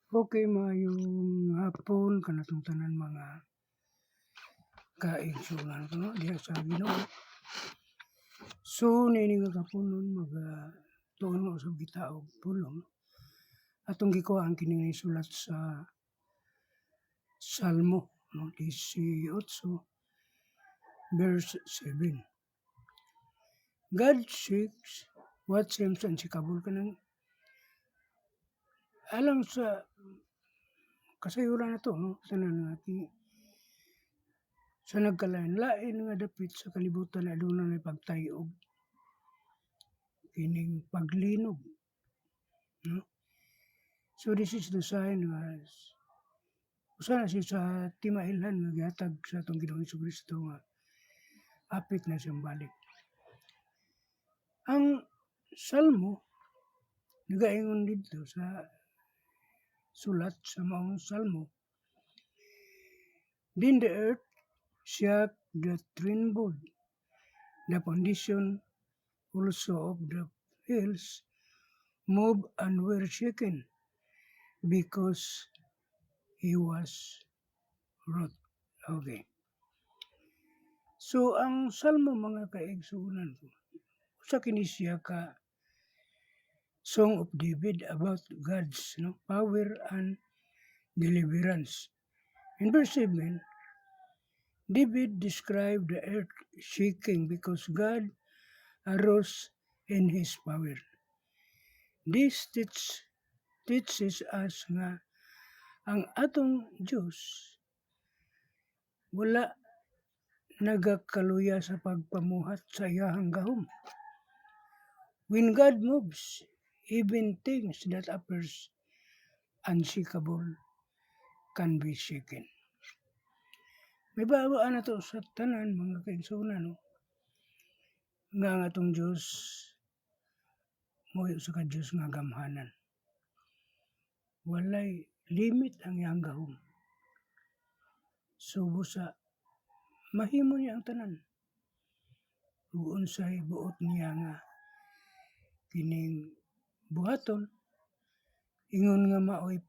Okay, maayong hapon kanatong tanan mga kaigsunan ko no diha sa Ginoo. So niini nga kapunon tuon mo usab kita og pulong. Atong gikuhaan kini nga isulat sa Salmo no 18 verse 7. God seeks what seems unseekable kanang alang sa kasayuran nato no tanan nga sa nagkalain-lain nga dapit sa kalibutan aduna nay pagtayo og kining paglinog no. So this is the sign nga usa na siya sa timailhan nga gihatag sa atong Ginoong Jesucristo nga hapit na siyang balik. Ang Salmo nagaingon didto sa sulat sa maong Salmo, "Then the earth shook, the trembled, the foundation also of the hills moved and were shaken, because he was wroth." Okay. So ang Salmo mga kaigsuonan ko, usa kini siya ka Song of David about God's power and deliverance. In verse 7, David described the earth shaking because God arose in His power. This teaches us nga ang atong Diyos wala nagakaluya sa pagpamuhat sa iyahang gahom. When God moves, even things that appears unshakable can be shaken. May bawaan na to sa tanan mga kaigsuonan no? Nga ang atong Diyos moyo sa ka-Diyos nga gamhanan. Walay limit ang iyang gahom. So busa mahimo niya ang tanan. Ug unsay buot niya nga kining buhaton ingon nga maoy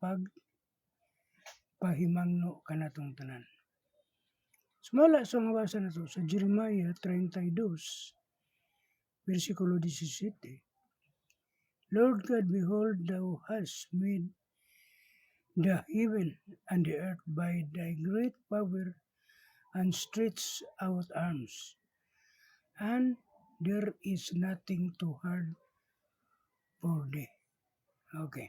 pahimangno kanatong tanan. Sumala sa mabasa na to sa Jeremiah 32, versikulo 17. Lord God, behold, thou hast made the heaven and the earth by thy great power and stretched out arms, and there is nothing too hard for thee. Okay.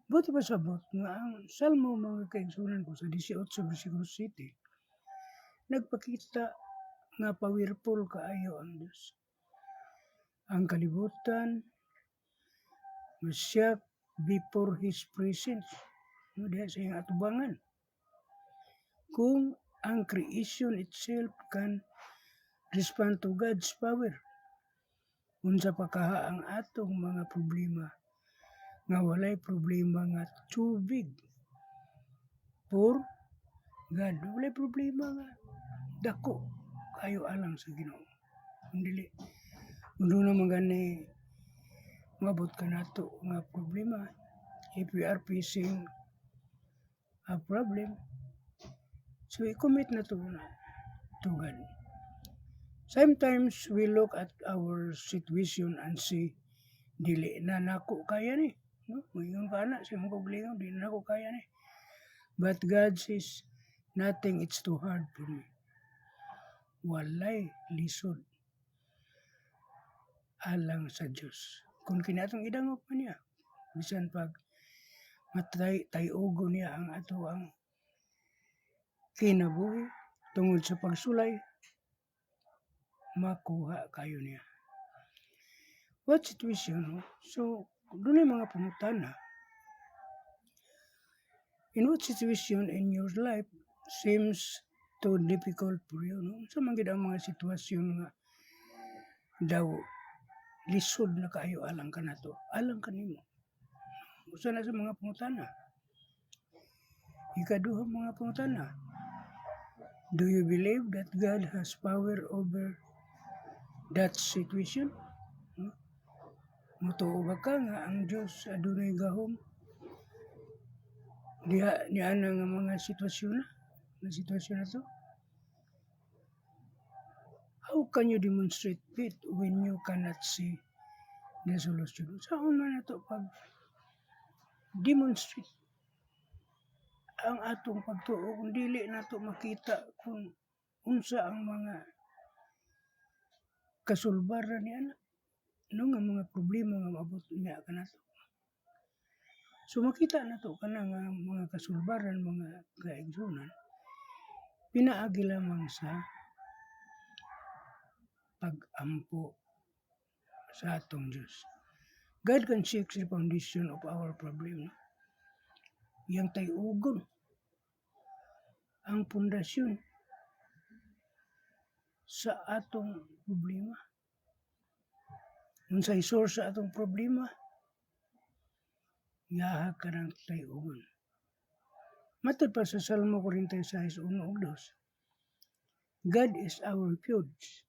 Buti pa sabot nga ang Salmo mga kaigsuonan ko sa 18 versikulo 7 nagpakita nga powerful kaayo ang Dios. Ang kalibutan masyak before His presence. No, diha sa iyang atubangan. Kung ang creation itself can respond to God's power, unsa pa kaha ang atong mga problema nga walay problema nga too big for God. Walay problema nga dako kayo alang sa Ginoo. Dili uno na magani mabot ka nato nga problema. If we are facing a problem, so i-commit na to God. Sometimes we look at our situation and say, dili na nako kaya ni. No? Ngayon ka na, siya mong problema, dili na nako kaya ni. But God says, nothing is too hard for me. Walay lisod alang sa Diyos. Kung kinatong idangop pa niya, bisan pag matay-tayugo niya ang ato ang kinabuhi tungod sa pagsulay, makuha kayo niya. What situation? No? So, doon ay mga pangutana. In what situation in your life seems too difficult for you? No? Sa mga ang mga sitwasyon nga daw lisod na kayo alang ka na to. Alang ka nimo. Usa na sa mga pangutana. Ikaduha mga pangutana. Do you believe that God has power over that situation? No? Mutuo ba ka nga ang Diyos adunay gahom niya nga mga sitwasyon na to. How can you demonstrate faith when you cannot see the solution? Saan man na to pag demonstrate ang atong pagtuo kung dili na to makita kung unsa ang mga kasulbaran niya na nga mga problema nga maabot niya kanato. So makita na to kana nga mga kasulbaran, mga kaigsunan, pinaagi lamang sa pag-ampo sa atong Diyos. God can shake the foundation of our problem. No? Yang tayugon ang pundasyon sa atong problema. Kung sa source sa atong problema, yaha ka ng tayugon. Matod pa sa Salmo 46:1-2, God is our refuge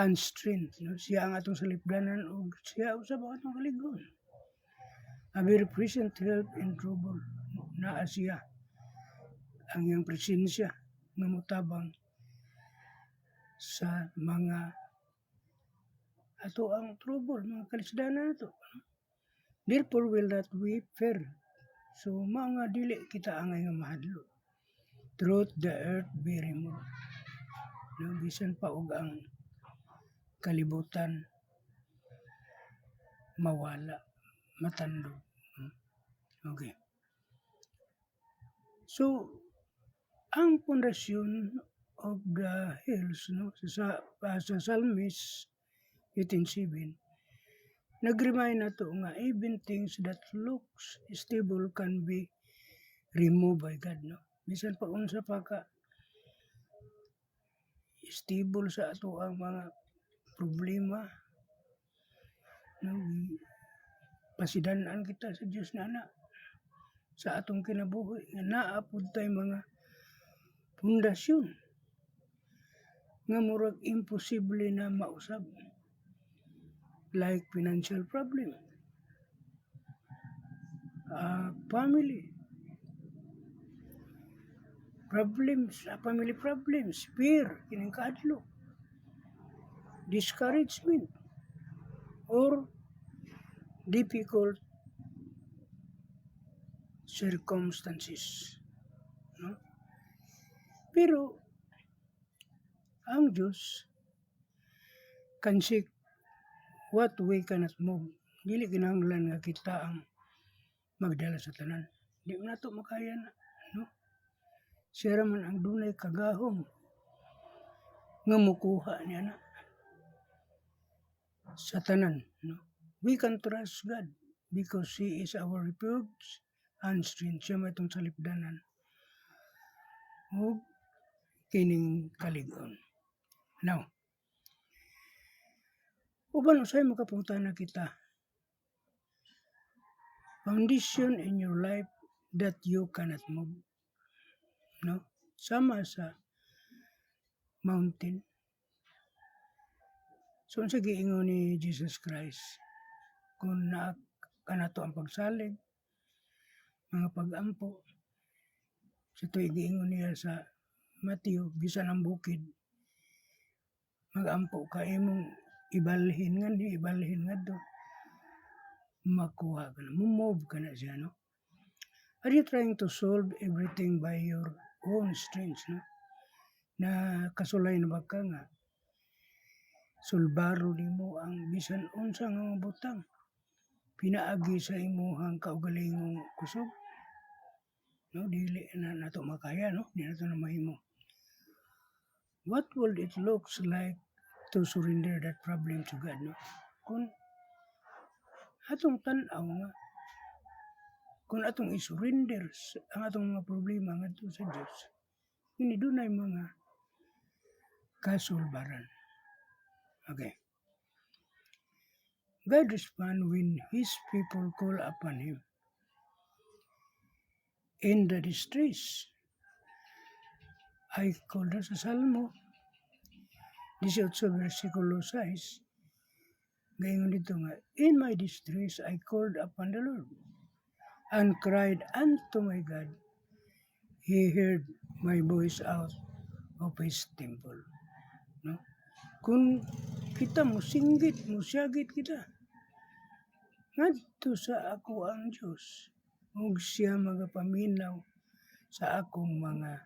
and strength. No? Siya ang atong salipdanan o siya usab ang atong kaligon. A very present help in trouble. Naa siya ang iyang presensya nga mutabang sa mga ato ang trouble, mga kalisdanan nato. Therefore will not we fear. So mga dili kita angay nga mahadlo. Throughout the earth be removed. No, bisan pa og ang kalibutan mawala, matandog. Okay. So, ang pundasyon of the hills, no, sa Psalmist 18:7, nag-remind na to nga even things that looks stable can be removed by God. No? Bisan pa unsa pa ka stable sa ato ang mga problema, no? Pasidanan kita sa Diyos na anak sa atong kinabuhi nga naapod tay mga pundasyon nga murag imposible na mausab, like financial problem, family problems, fear, kining kaadlok, discouragement, or difficult circumstances. No? Pero ang Diyos can seek what we cannot move. Dili kinahanglan nga kita ang magdala sa tanan. Di na to makaya na. No? Siya raman ang dunay kagahom nga mukuha niya na sa tanan. No? We can trust God because He is our refuge and strength. Siya may itong salipdanan o kining kaligon. Now, uban usay makapunta na kita. Foundation in your life that you cannot move. No? Sama sa mountain. So, sa giingon ni Jesus Christ, kung kanato ang pagsalig, mga pag-ampo, sa ito'y giingon niya sa Matthew, bisan ang bukid, mag-ampo ka imong ibalhin nga do, makuha ka na, move ka na siya, no? Are you trying to solve everything by your own strength, no? Na kasulay na ba ka nga, sulbaro nimo ang bisan unsa nga butang, pinaagi sa imuhang kaugalingong kusog, no? Dili na nato makaya, no? Di nato na mahimo. What would it looks like to surrender that problem to God, no? Kung atong tan-aw nga, kung atong isurrender ang atong mga problema ngadto sa Dios, hindi dunay mga kasulbaran. Okay. God respond when His people call upon Him. In the distress, I called sa Salmo 18 versikulo 6, ngayon dito nga, in my distress, I called upon the Lord. and cried unto my God. He heard my voice out of his temple. No? Kung kita musinggit, musyagit kita, ngadto sa ako ang Diyos, ug siya magapaminaw sa akong mga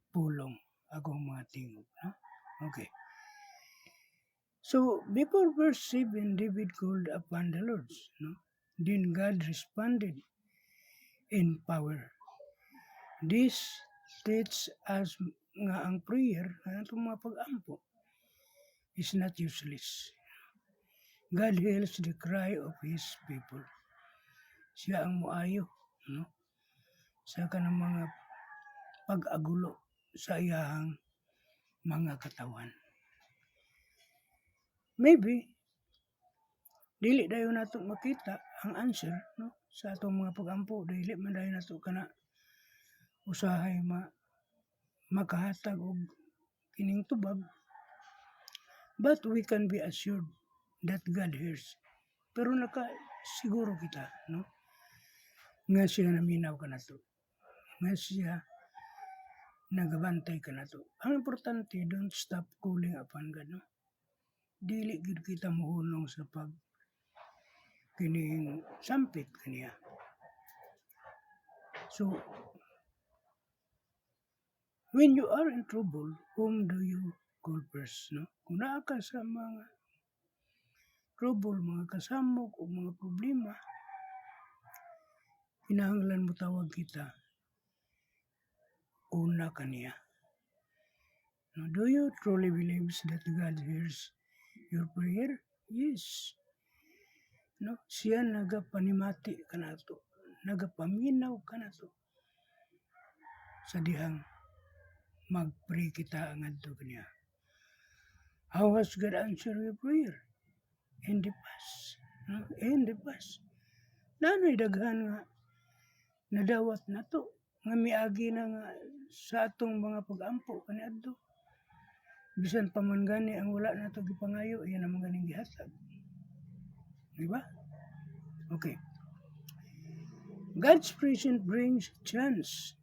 pulong, akong mga tingog. No? Okay. So, before verse 7, David called upon the Lord. No? Then God responded in power. This teaches us nga ang prayer, ang itong mga pag-ampo, is not useless. God hears the cry of His people. Siya ang muayo, no? Sa kanang mga pag-agulo sa iyahang mga katawan. Maybe, dili dayon nato makita ang answer, no? Sa atong mga pag-ampo, dili man dayon nato kana usahay makahatag og kining tubag. But we can be assured that God hears. Pero siguro kita, no? Nga siya naminaw ka na to. Nga siya nagabantay ka na to. Ang importante, don't stop calling upon God, no? Dili gid kita mohunong sa kining sampit kaniya. So, when you are in trouble, whom do you call first, no? Kung naa ka sa mga trouble, mga kasamok o mga problema, kinahanglan mo tawag kita una kaniya. Now, do you truly believe that God hears your prayer? Yes. No, siya nagapanimati ka na to, nagapaminaw ka na to. Sa dihang mag-pray kita ngadto kaniya. How has God answered your prayer? In the past. No? In the past. Nano'y daghan nga nadawat na to. Nga miagi na nga sa atong mga pag-ampo kaniadto. Bisan pa man gani ang wala na to gipangayo, iyan ang mga ganing gihatag. Diba? Okay. God's presence brings chance.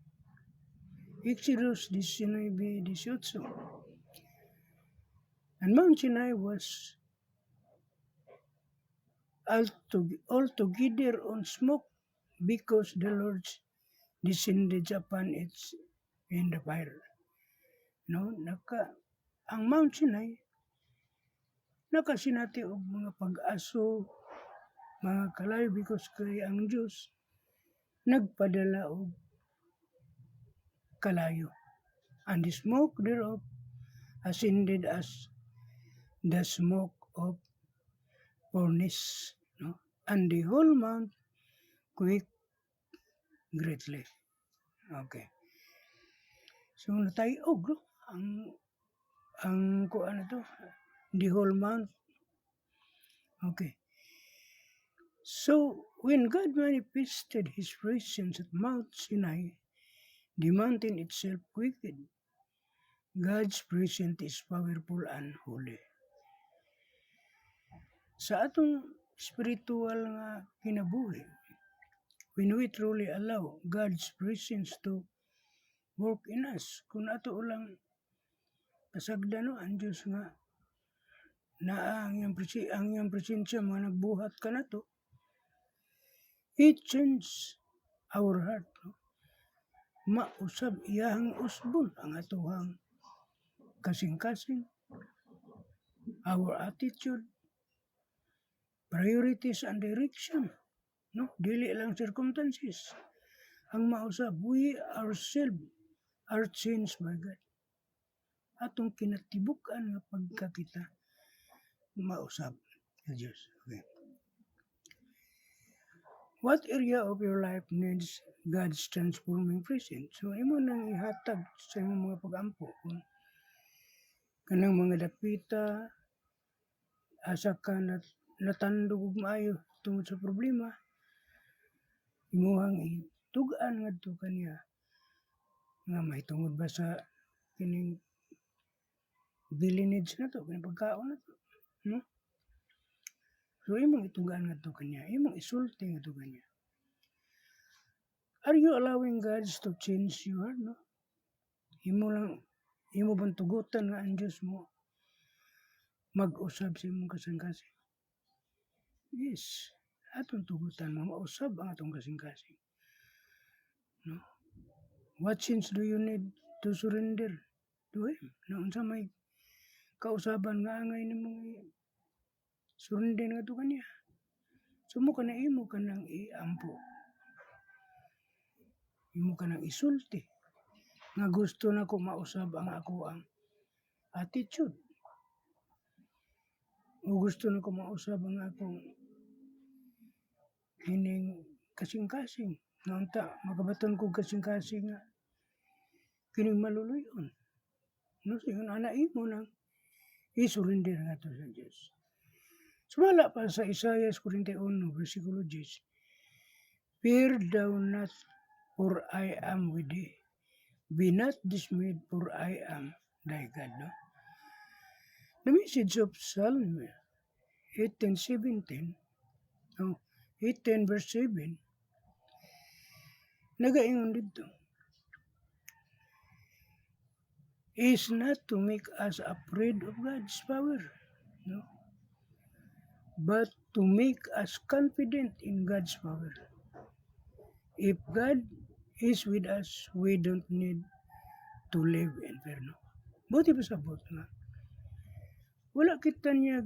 Exodus 19:18. And Mount Sinai was altogether on smoke because the Lord descended upon it in the fire. No, ang Mount Sinai nakasinati og mga pag-aso, mga kalayo because kay ang Diyos nagpadala og kalayo. And the smoke thereof ascended as the smoke of furnace. No? And the whole mount quaked greatly. Okay. So natayog, no? Ang kuan na to, the whole mount. Okay. So, when God manifested His presence at Mount Sinai, the mountain itself quaked. God's presence is powerful and holy. Sa atong spiritual nga kinabuhi, when we truly allow God's presence to work in us, kung ato ulang kasagdan no, ang Diyos nga na ang iyang presensya mga nagbuhat ka na to, it changes our heart. No? Mausab iyahang usbon ang atuhang kasing-kasing, our attitude, priorities and direction. No? Dili lang circumstances. Ang mausab, we ourselves are changed by God. Atong kinatibukan nga pagkakita mausab sa Diyos. Okay. What area of your life needs God's transforming presence? So, imo nang ihatag sa imong mga pag-ampo. Kanang mga dapita, asa ka natandog og maayo tungod sa problema, imuhang itugaan ngadto kaniya nga mahitungod ba sa kining daily needs na to, kining pagkaon na to. No? So, imong itugaan ngadto kaniya, imong isulti ngadto kaniya. Are you allowing God to change you? No? Imo bang tugutan nga ang Diyos mo mag-usab sa imong kasing-kasing? Yes. Atong tugutan mo, mausab ang atong kasing-kasing. No? What change do you need to surrender to Him? Na unsa may kausaban nga angay nimong surrender nga to kaniya. Sumo ka na imo ka nang iampo. Imo ka nang isulti. Nga gusto na ko mausab ang ako ang attitude. O gusto na ko mausab ang akong kining kasing-kasing. Nga unta, magabaton ko kasing-kasing nga kining maluluyon. No, siya na imo nang i-surrender nga to sa Diyos. Sumala pa sa Isaiah 41, versikulo 10. Fear thou not, for I am with thee. Be not dismayed, for I am thy God. No? The message of Psalm 18:17, 18 verse 7, nagaingon dito, is not to make us afraid of God's power, no? But to make us confident in God's power. If God is with us, we don't need to live in fear. No? Buti pa sabot nga. Wala kita niya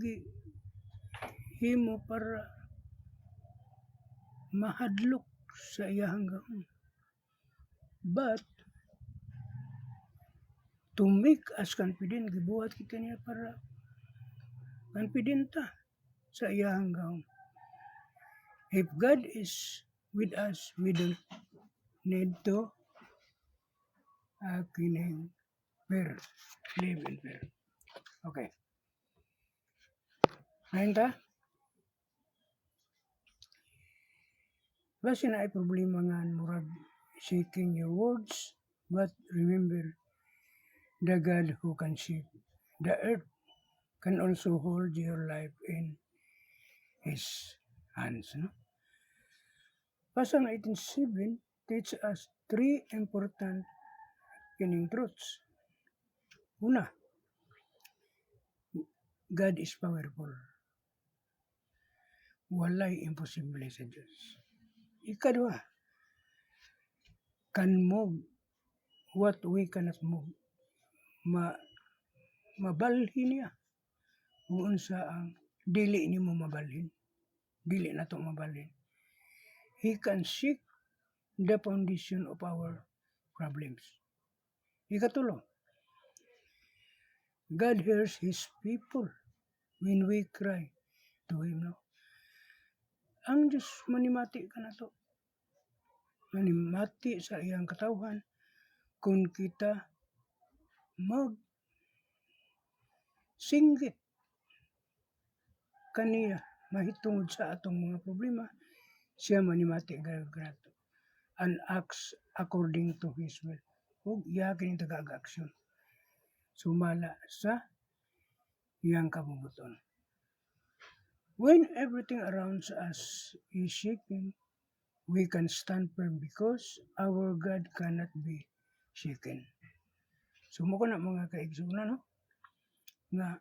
himo para mahadlok sa iyahang gahom. But to make us confident, gibuhat kita niya para confidenta sa iyahang gahom. If God is with us, we don't need to kining fear, live in fear. Okay. Ngayon ta? Basta na ay problema nga murag seeking your words, but remember, the God who can shape the earth can also hold your life in His hands. No? Pasal 18:7 teach us three important kining truths. Una, God is powerful. Walay imposible sa Diyos. Ikadua, can move what we cannot move. Mabalhin niya. Kung unsa ang dili nimo mabalhin. Dili na to mabalhin. He can shake the foundation of our problems. Ikatulo, God hears His people when we cry to Him. No? Ang Diyos manimati ka na to. Manimati sa iyang katawhan kung kita singgit kaniya mahitungod sa atong mga problema, siya manimati grato and acts according to His will. Ug iya kini taga-aksyon sumala sa iyang kabubuton. When everything around us is shaking, we can stand firm because our God cannot be shaken. So mo ko na mga kaigsunan, no? Nga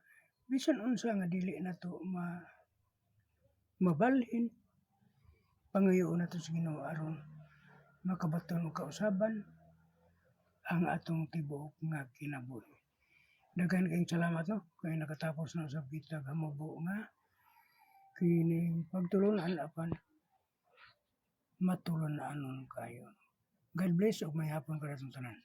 bisan unsa nga dili na to mabalhin, pangayoon na to sa Ginoo aron makabaton og kausaban ang atong tibuok nga kinabuhi. Daghan kayong salamat, no? Kaya nakatapos na usab kita hamubo nga kining pagtulunan apan matulon anon kayo. God bless ug may hapon kada tanan.